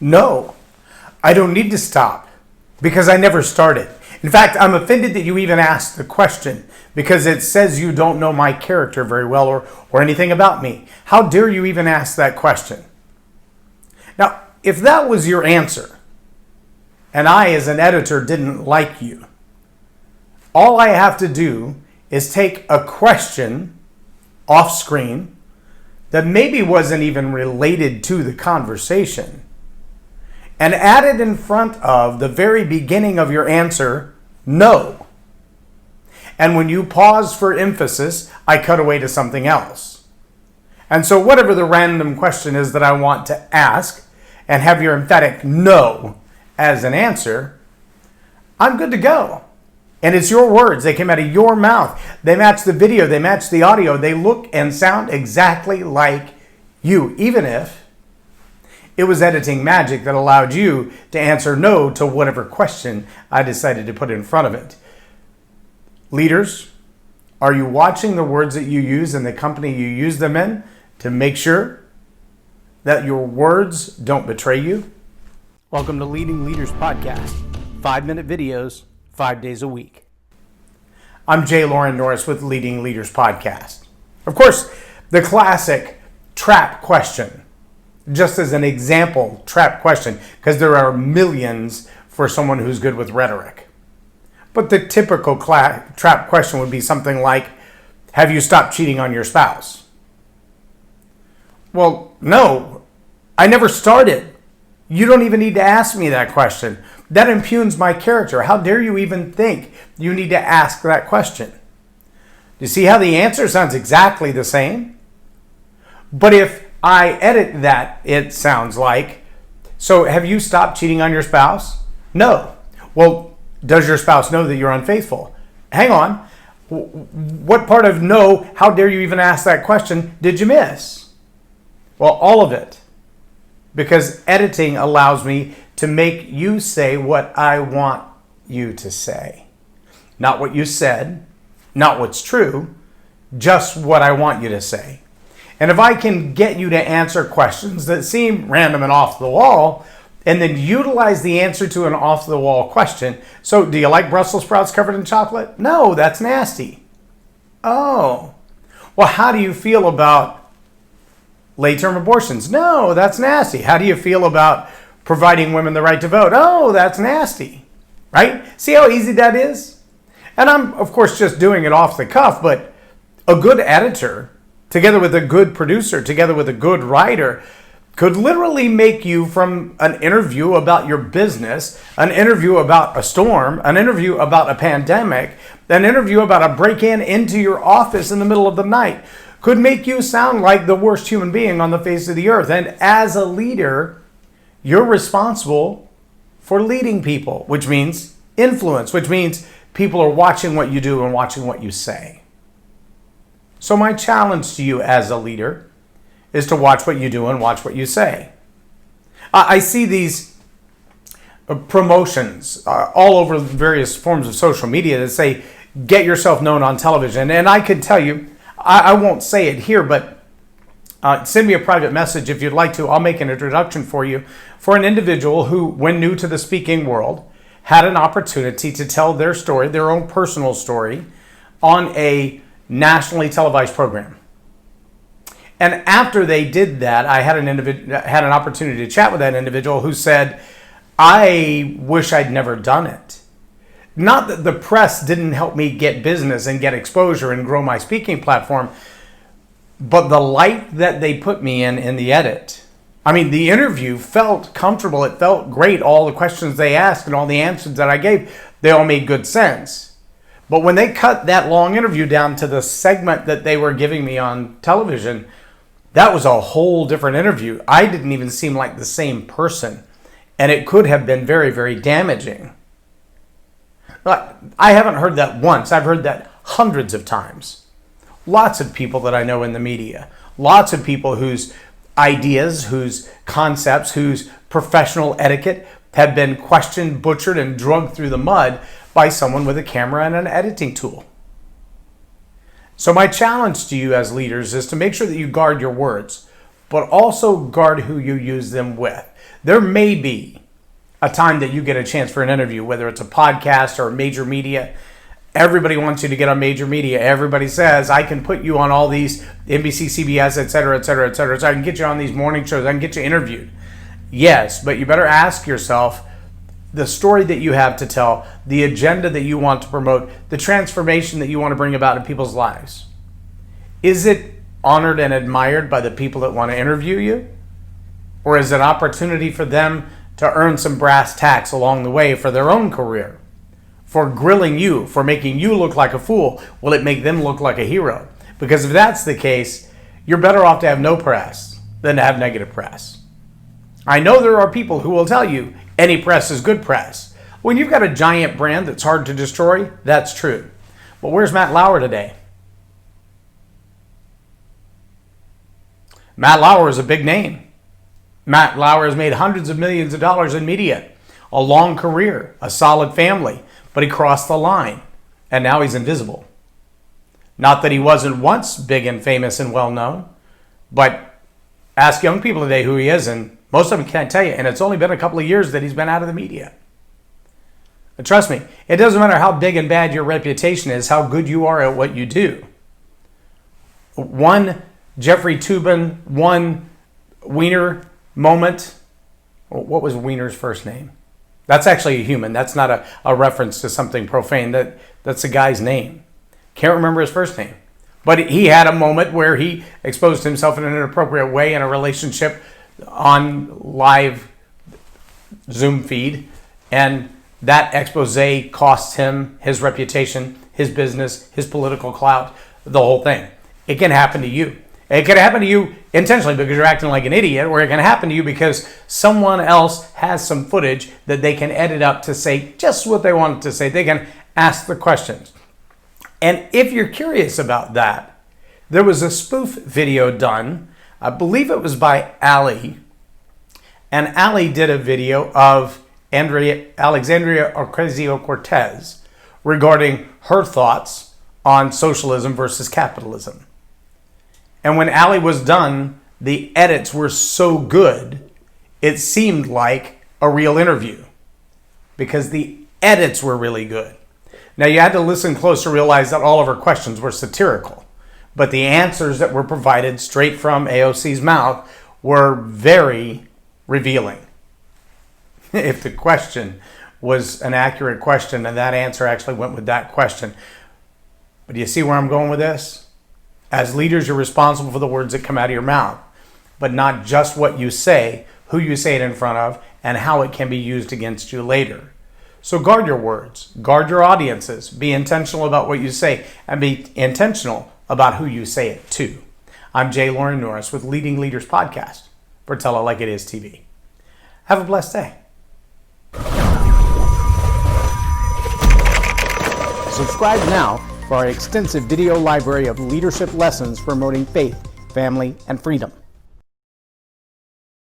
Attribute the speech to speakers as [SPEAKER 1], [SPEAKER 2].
[SPEAKER 1] No, I don't need to stop because I never started. In fact, I'm offended that you even asked the question because it says you don't know my character very well or anything about me. How dare you even ask that question? Now, if that was your answer, and I as an editor didn't like you, all I have to do is take a question off screen that maybe wasn't even related to the conversation and add it in front of the very beginning of your answer, no. And when you pause for emphasis, I cut away to something else. And so whatever the random question is that I want to ask and have your emphatic no as an answer, I'm good to go. And it's your words. They came out of your mouth. They match the video. They match the audio. They look and sound exactly like you, even if it was editing magic that allowed you to answer no to whatever question I decided to put in front of it. Leaders, are you watching the words that you use and the company you use them in to make sure that your words don't betray you? Welcome to Leading Leaders Podcast. 5-minute videos, 5 days a week. I'm J Loren Norris with Leading Leaders Podcast. Of course, the classic trap question, just as an example, trap question, because there are millions for someone who's good with rhetoric. But the typical trap question would be something like, have you stopped cheating on your spouse? Well, no, I never started. You don't even need to ask me that question. That impugns my character. How dare you even think you need to ask that question? You see how the answer sounds exactly the same? But if I edit that, it sounds like, so have you stopped cheating on your spouse? No. Well, does your spouse know that you're unfaithful? Hang on. What part of no, how dare you even ask that question, did you miss? Well, all of it. Because editing allows me to make you say what I want you to say. Not what you said, not what's true, just what I want you to say. And if I can get you to answer questions that seem random and off the wall, and then utilize the answer to an off the wall question. So, do you like Brussels sprouts covered in chocolate? No, that's nasty. Oh. Well, how do you feel about late-term abortions? No, that's nasty. How do you feel about providing women the right to vote? Oh, that's nasty. Right? See how easy that is? And I'm, of course, just doing it off the cuff, but a good editor, together with a good producer, together with a good writer, could literally make you from an interview about your business, an interview about a storm, an interview about a pandemic, an interview about a break-in into your office in the middle of the night, could make you sound like the worst human being on the face of the earth. And as a leader, you're responsible for leading people, which means influence, which means people are watching what you do and watching what you say. So my challenge to you as a leader is to watch what you do and watch what you say. I see these promotions all over various forms of social media that say, get yourself known on television. And I can tell you, I won't say it here, but send me a private message if you'd like to. I'll make an introduction for you for an individual who, when new to the speaking world, had an opportunity to tell their story, their own personal story, on a nationally televised program. And after they did that, I had an opportunity to chat with that individual who said, I wish I'd never done it. Not that the press didn't help me get business and get exposure and grow my speaking platform, but the light that they put me in the edit. I mean, the interview felt comfortable. It felt great. All the questions they asked and all the answers that I gave, they all made good sense. But when they cut that long interview down to the segment that they were giving me on television, that was a whole different interview. I didn't even seem like the same person. And it could have been very, very damaging. I haven't heard that once. I've heard that hundreds of times. Lots of people that I know in the media. Lots of people whose ideas, whose concepts, whose professional etiquette have been questioned, butchered, and drugged through the mud by someone with a camera and an editing tool. So my challenge to you as leaders is to make sure that you guard your words, but also guard who you use them with. There may be a time that you get a chance for an interview, whether it's a podcast or major media. Everybody wants you to get on major media. Everybody says, I can put you on all these NBC, CBS, et cetera, et cetera, et cetera. So I can get you on these morning shows. I can get you interviewed. Yes, but you better ask yourself the story that you have to tell, the agenda that you want to promote, the transformation that you want to bring about in people's lives. Is it honored and admired by the people that want to interview you? Or is it an opportunity for them to earn some brass tacks along the way for their own career? For grilling you, for making you look like a fool, will it make them look like a hero? Because if that's the case, you're better off to have no press than to have negative press. I know there are people who will tell you any press is good press. When you've got a giant brand that's hard to destroy, that's true. But where's Matt Lauer today? Matt Lauer is a big name. Matt Lauer has made hundreds of millions of dollars in media, a long career, a solid family, but he crossed the line, and now he's invisible. Not that he wasn't once big and famous and well-known, but ask young people today who he is, and most of them can't tell you, and it's only been a couple of years that he's been out of the media. But trust me, it doesn't matter how big and bad your reputation is, how good you are at what you do. One Jeffrey Toobin, one Wiener moment. What was Wiener's first name? That's actually a human. That's not a reference to something profane. That's a guy's name. Can't remember his first name. But he had a moment where he exposed himself in an inappropriate way in a relationship on live Zoom feed. And that expose cost him his reputation, his business, his political clout, the whole thing. It can happen to you. It can happen to you intentionally because you're acting like an idiot, or it can happen to you because someone else has some footage that they can edit up to say just what they want to say. They can ask the questions. And if you're curious about that, there was a spoof video done, I believe it was by Ali, and Ali did a video of Alexandria Ocasio-Cortez regarding her thoughts on socialism versus capitalism. And when Ali was done, the edits were so good, it seemed like a real interview because the edits were really good. Now, you had to listen close to realize that all of her questions were satirical, but the answers that were provided straight from AOC's mouth were very revealing. If the question was an accurate question and that answer actually went with that question. But do you see where I'm going with this? As leaders, you're responsible for the words that come out of your mouth, but not just what you say, who you say it in front of, and how it can be used against you later. So guard your words, guard your audiences, be intentional about what you say, and be intentional about who you say it to. I'm J Loren Norris with Leading Leaders Podcast for Tell It Like It Is TV. Have a blessed day. Subscribe now for our extensive video library of leadership lessons promoting faith, family, and freedom.